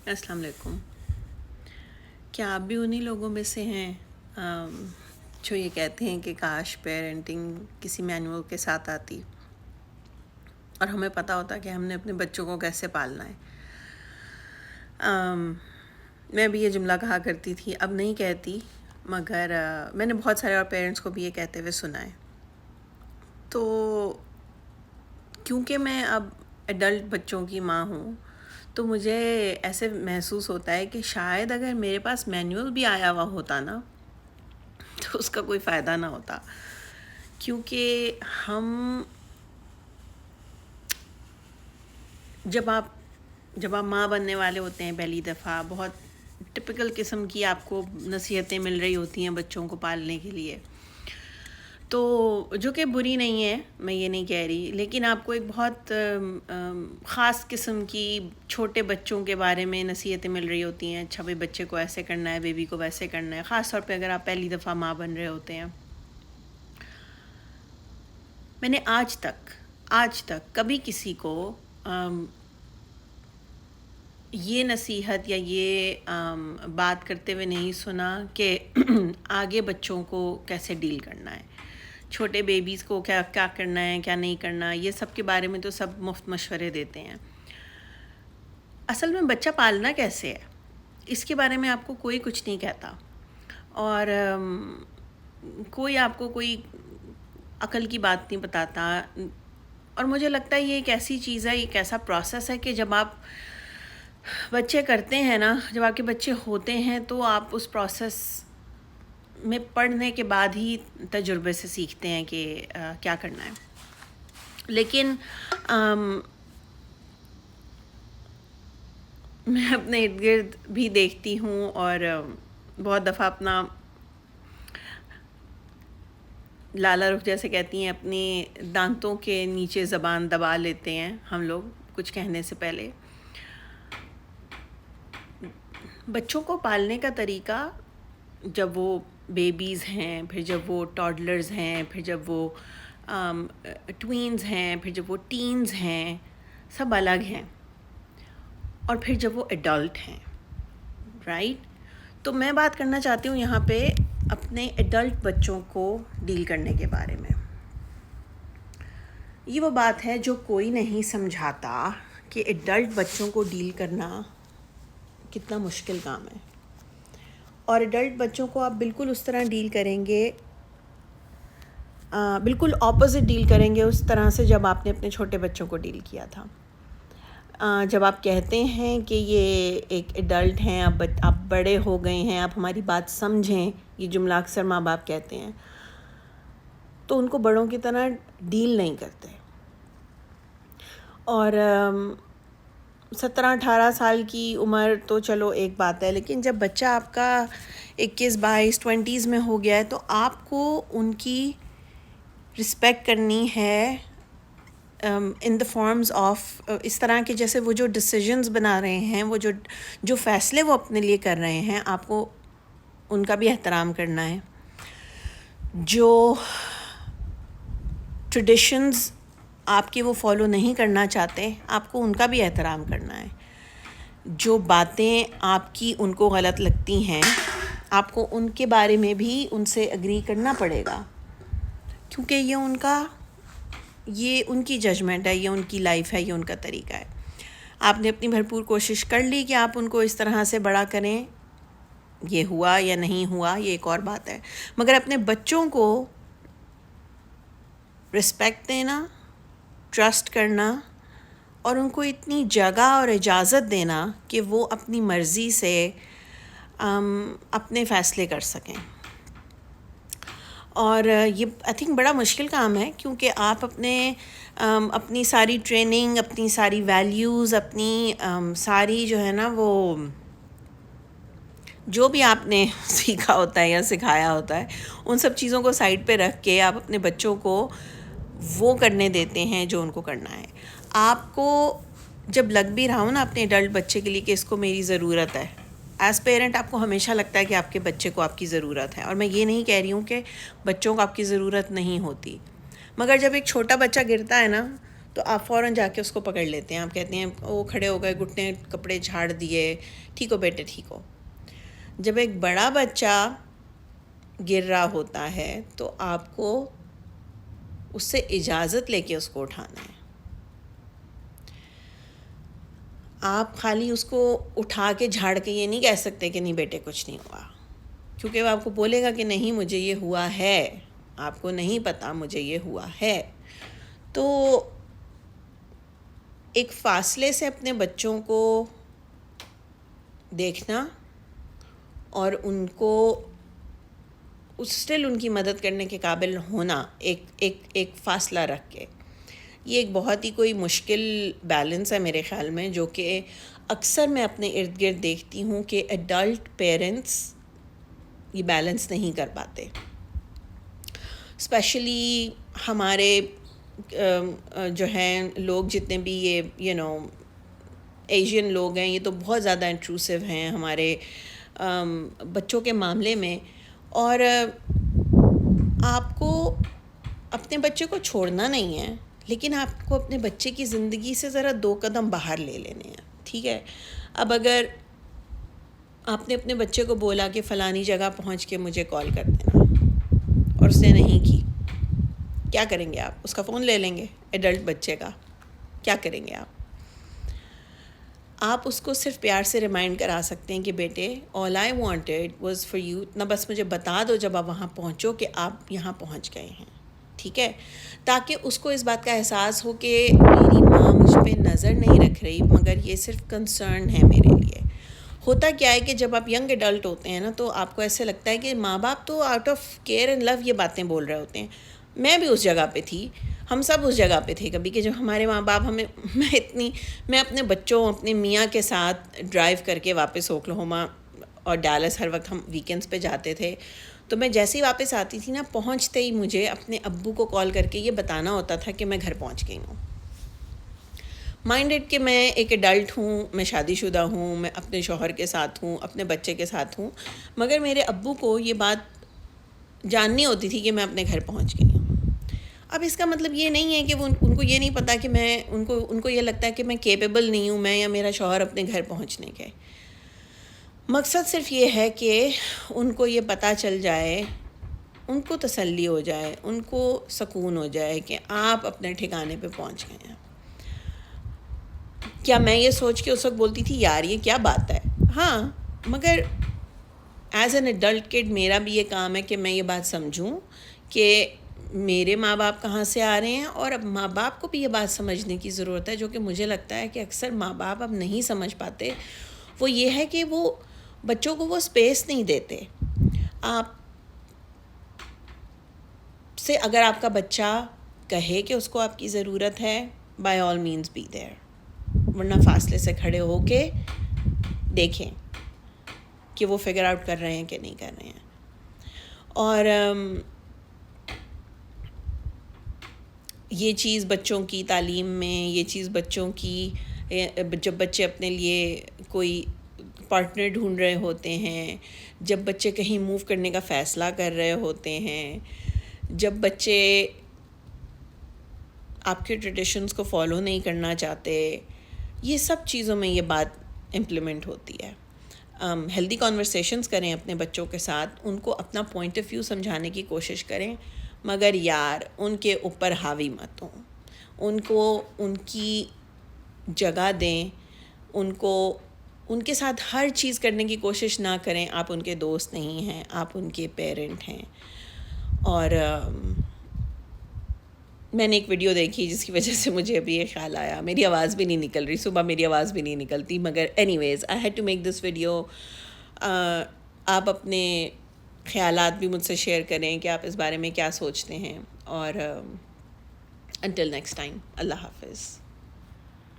السلام علیکم. کیا آپ بھی انہی لوگوں میں سے ہیں جو یہ کہتے ہیں کہ کاش پیرنٹنگ کسی مینول کے ساتھ آتی اور ہمیں پتہ ہوتا کہ ہم نے اپنے بچوں کو کیسے پالنا ہے؟ میں بھی یہ جملہ کہا کرتی تھی، اب نہیں کہتی، مگر میں نے بہت سارے اور پیرنٹس کو بھی یہ کہتے ہوئے سنا ہے. تو کیونکہ میں اب ایڈلٹ بچوں کی ماں ہوں تو مجھے ایسے محسوس ہوتا ہے کہ شاید اگر میرے پاس مینول بھی آیا ہوا ہوتا نا تو اس کا کوئی فائدہ نہ ہوتا، کیونکہ ہم جب آپ ماں بننے والے ہوتے ہیں پہلی دفعہ، بہت ٹپیکل قسم کی آپ کو نصیحتیں مل رہی ہوتی ہیں بچوں کو پالنے کے لیے، تو جو کہ بری نہیں ہے، میں یہ نہیں کہہ رہی، لیکن آپ کو ایک بہت خاص قسم کی چھوٹے بچوں کے بارے میں نصیحتیں مل رہی ہوتی ہیں. اچھا بھائی بچے کو ایسے کرنا ہے، بیبی کو ویسے کرنا ہے، خاص طور پہ اگر آپ پہلی دفعہ ماں بن رہے ہوتے ہیں. میں نے آج تک کبھی کسی کو یہ نصیحت یا یہ بات کرتے ہوئے نہیں سنا کہ آگے بچوں کو کیسے ڈیل کرنا ہے، چھوٹے بیبیز کو کیا کرنا ہے، کیا نہیں کرنا. یہ سب کے بارے میں تو سب مفت مشورے دیتے ہیں. اصل میں بچہ پالنا کیسے ہے اس کے بارے میں آپ کو کوئی کچھ نہیں کہتا، اور کوئی آپ کو کوئی عقل کی بات نہیں بتاتا. اور مجھے لگتا ہے یہ ایک ایسی چیز ہے، ایک ایسا پروسیس ہے کہ جب آپ بچے کرتے ہیں نا، جب آپ کے بچے ہوتے ہیں تو آپ اس پروسیس میں پڑھنے کے بعد ہی تجربے سے سیکھتے ہیں کہ کیا کرنا ہے. لیکن میں اپنے ارد گرد بھی دیکھتی ہوں، اور بہت دفعہ اپنا لالا رخ جیسے کہتی ہیں، اپنے دانتوں کے نیچے زبان دبا لیتے ہیں ہم لوگ کچھ کہنے سے پہلے. بچوں کو پالنے کا طریقہ، جب وہ بیبیز ہیں، پھر جب وہ ٹاڈلرز ہیں، پھر جب وہ ٹوینز ہیں، پھر جب وہ ٹینز ہیں، سب الگ ہیں، اور پھر جب وہ ایڈلٹ ہیں، رائٹ؟ تو میں بات کرنا چاہتی ہوں یہاں پہ اپنے ایڈلٹ بچوں کو ڈیل کرنے کے بارے میں. یہ وہ بات ہے جو کوئی نہیں سمجھاتا کہ ایڈلٹ بچوں کو ڈیل کرنا کتنا مشکل کام ہے. اور ایڈلٹ بچوں کو آپ بالکل اس طرح ڈیل کریں گے، بالکل اپوزٹ ڈیل کریں گے اس طرح سے جب آپ نے اپنے چھوٹے بچوں کو ڈیل کیا تھا. جب آپ کہتے ہیں کہ یہ ایک ایڈلٹ ہیں، اب آپ بڑے ہو گئے ہیں، آپ ہماری بات سمجھیں، یہ جملہ اکثر ماں باپ کہتے ہیں، تو ان کو بڑوں کی طرح ڈیل نہیں کرتے. اور 17-18 سال کی عمر تو چلو ایک بات ہے، لیکن جب بچہ آپ کا 21-22-20 میں ہو گیا ہے تو آپ کو ان کی رسپیکٹ کرنی ہے ان دا فارمز آف اس طرح کے جیسے وہ جو ڈیسیجنز بنا رہے ہیں، وہ جو فیصلے وہ اپنے لیے کر رہے ہیں، آپ کو ان کا بھی احترام کرنا ہے. جو ٹریڈیشنز آپ کے وہ فالو نہیں کرنا چاہتے، آپ کو ان کا بھی احترام کرنا ہے. جو باتیں آپ کی ان کو غلط لگتی ہیں، آپ کو ان کے بارے میں بھی ان سے اگری کرنا پڑے گا، کیونکہ یہ ان کی ججمنٹ ہے، یہ ان کی لائف ہے، یہ ان کا طریقہ ہے. آپ نے اپنی بھرپور کوشش کر لی کہ آپ ان کو اس طرح سے بڑا کریں، یہ ہوا یا نہیں ہوا یہ ایک اور بات ہے، مگر اپنے بچوں کو رسپیکٹ دینا، ٹرسٹ کرنا، اور ان کو اتنی جگہ اور اجازت دینا کہ وہ اپنی مرضی سے اپنے فیصلے کر سکیں. اور یہ آئی تھنک بڑا مشکل کام ہے، کیونکہ آپ اپنی ساری ٹریننگ، اپنی ساری ویلیوز، اپنی ساری جو ہے نا وہ جو بھی آپ نے سیکھا ہوتا ہے یا سکھایا ہوتا ہے، ان سب چیزوں کو سائڈ پہ رکھ کے آپ اپنے بچوں کو وہ کرنے دیتے ہیں جو ان کو کرنا ہے. آپ کو جب لگ بھی رہا ہوں نا اپنے ایڈلٹ بچے کے لیے کہ اس کو میری ضرورت ہے، ایز پیرنٹ آپ کو ہمیشہ لگتا ہے کہ آپ کے بچے کو آپ کی ضرورت ہے، اور میں یہ نہیں کہہ رہی ہوں کہ بچوں کو آپ کی ضرورت نہیں ہوتی، مگر جب ایک چھوٹا بچہ گرتا ہے نا تو آپ فوراً جا کے اس کو پکڑ لیتے ہیں. آپ کہتے ہیں وہ کھڑے ہو گئے, گھٹنے کپڑے جھاڑ دیے, ٹھیک ہو بیٹے ٹھیک ہو. جب ایک بڑا بچہ گر رہا ہوتا ہے تو آپ کو اس سے اجازت لے کے اس کو اٹھانا ہے. آپ خالی اس کو اٹھا کے جھاڑ کے یہ نہیں کہہ سکتے کہ نہیں بیٹے کچھ نہیں ہوا, کیونکہ وہ آپ کو بولے گا کہ نہیں مجھے یہ ہوا ہے, آپ کو نہیں پتا مجھے یہ ہوا ہے. تو ایک فاصلے سے اپنے بچوں کو دیکھنا اور ان کو اسٹل ان کی مدد کرنے کے قابل ہونا, ایک فاصلہ رکھ کے, یہ ایک بہت ہی کوئی مشکل بیلنس ہے میرے خیال میں, جو کہ اکثر میں اپنے ارد گرد دیکھتی ہوں کہ ایڈلٹ پیرنٹس یہ بیلنس نہیں کر پاتے. اسپیشلی ہمارے جو ہیں لوگ جتنے بھی یہ ایشین لوگ ہیں, یہ تو بہت زیادہ انٹروسو ہیں ہمارے بچوں کے معاملے میں. اور آپ کو اپنے بچے کو چھوڑنا نہیں ہے, لیکن آپ کو اپنے بچے کی زندگی سے ذرا 2 قدم باہر لے لینے ہیں, ٹھیک ہے. اب اگر آپ نے اپنے بچے کو بولا کہ فلانی جگہ پہنچ کے مجھے کال کر دینا, اور اس نے نہیں کی, کیا کریں گے آپ؟ اس کا فون لے لیں گے ایڈلٹ بچے کا, کیا کریں گے آپ؟ آپ اس کو صرف پیار سے ریمائنڈ کرا سکتے ہیں کہ بیٹے all I wanted was for you, اتنا بس مجھے بتا دو جب آپ وہاں پہنچو کہ آپ یہاں پہنچ گئے ہیں, ٹھیک ہے, تاکہ اس کو اس بات کا احساس ہو کہ میری ماں مجھ پہ نظر نہیں رکھ رہی, مگر یہ صرف کنسرن ہے میرے لیے. ہوتا کیا ہے کہ جب آپ ینگ ایڈلٹ ہوتے ہیں نا, تو آپ کو ایسے لگتا ہے کہ ماں باپ تو آؤٹ آف کیئر اینڈ لو یہ باتیں بول رہے ہوتے ہیں. میں بھی اس جگہ پہ تھی, ہم سب اس جگہ پہ تھے کبھی, کہ جب ہمارے ماں باپ ہمیں میں اپنے بچوں اپنے میاں کے ساتھ ڈرائیو کر کے واپس اوکلاہوما اور ڈیلس ہر وقت ہم ویکینڈس پہ جاتے تھے, تو میں جیسے ہی واپس آتی تھی نا, پہنچتے ہی مجھے اپنے ابو کو کال کر کے یہ بتانا ہوتا تھا کہ میں گھر پہنچ گئی ہوں. مائنڈڈ کہ میں ایک ایڈلٹ ہوں, میں شادی شدہ ہوں, میں اپنے شوہر کے ساتھ ہوں, اپنے بچے کے ساتھ ہوں, مگر میرے ابو کو یہ بات جاننی ہوتی تھی کہ میں اپنے گھر پہنچ گئی ہوں. اب اس کا مطلب یہ نہیں ہے کہ وہ ان کو یہ نہیں پتا کہ میں ان کو یہ لگتا ہے کہ میں کیپیبل نہیں ہوں, میں یا میرا شوہر اپنے گھر پہنچنے کے. مقصد صرف یہ ہے کہ ان کو یہ پتہ چل جائے, ان کو تسلی ہو جائے, ان کو سکون ہو جائے کہ آپ اپنے ٹھکانے پہ پہنچ گئے ہیں. کیا میں یہ سوچ کے اس وقت بولتی تھی یار یہ کیا بات ہے؟ ہاں, مگر ایز این ایڈلٹ کڈ میرا بھی یہ کام ہے کہ میں یہ بات سمجھوں کہ میرے ماں باپ کہاں سے آ رہے ہیں, اور اب ماں باپ کو بھی یہ بات سمجھنے کی ضرورت ہے, جو کہ مجھے لگتا ہے کہ اکثر ماں باپ اب نہیں سمجھ پاتے. وہ یہ ہے کہ وہ بچوں کو وہ اسپیس نہیں دیتے. آپ سے اگر آپ کا بچہ کہے کہ اس کو آپ کی ضرورت ہے, by all means be there, ورنہ فاصلے سے کھڑے ہو کے دیکھیں کہ وہ فگر آؤٹ کر رہے ہیں کہ نہیں کر رہے ہیں. اور یہ چیز بچوں کی تعلیم میں, یہ چیز بچوں کی جب بچے اپنے لیے کوئی پارٹنر ڈھونڈ رہے ہوتے ہیں, جب بچے کہیں موو کرنے کا فیصلہ کر رہے ہوتے ہیں, جب بچے آپ کے ٹریڈیشنز کو فالو نہیں کرنا چاہتے, یہ سب چیزوں میں یہ بات امپلیمنٹ ہوتی ہے. ہیلدی کانورسیشنز کریں اپنے بچوں کے ساتھ, ان کو اپنا پوائنٹ آف ویو سمجھانے کی کوشش کریں, مگر یار ان کے اوپر حاوی مت ہوں, ان کو ان کی جگہ دیں, ان کو ان کے ساتھ ہر چیز کرنے کی کوشش نہ کریں. آپ ان کے دوست نہیں ہیں, آپ ان کے پیرنٹ ہیں. اور میں نے ایک ویڈیو دیکھی جس کی وجہ سے مجھے ابھی یہ خیال آیا, میری آواز بھی نہیں نکل رہی, صبح میری آواز بھی نہیں نکلتی, مگر anyways I had to make this video. آپ اپنے خیالات بھی مجھ سے شیئر کریں کہ آپ اس بارے میں کیا سوچتے ہیں. اور انٹل نیکسٹ ٹائم, اللہ حافظ.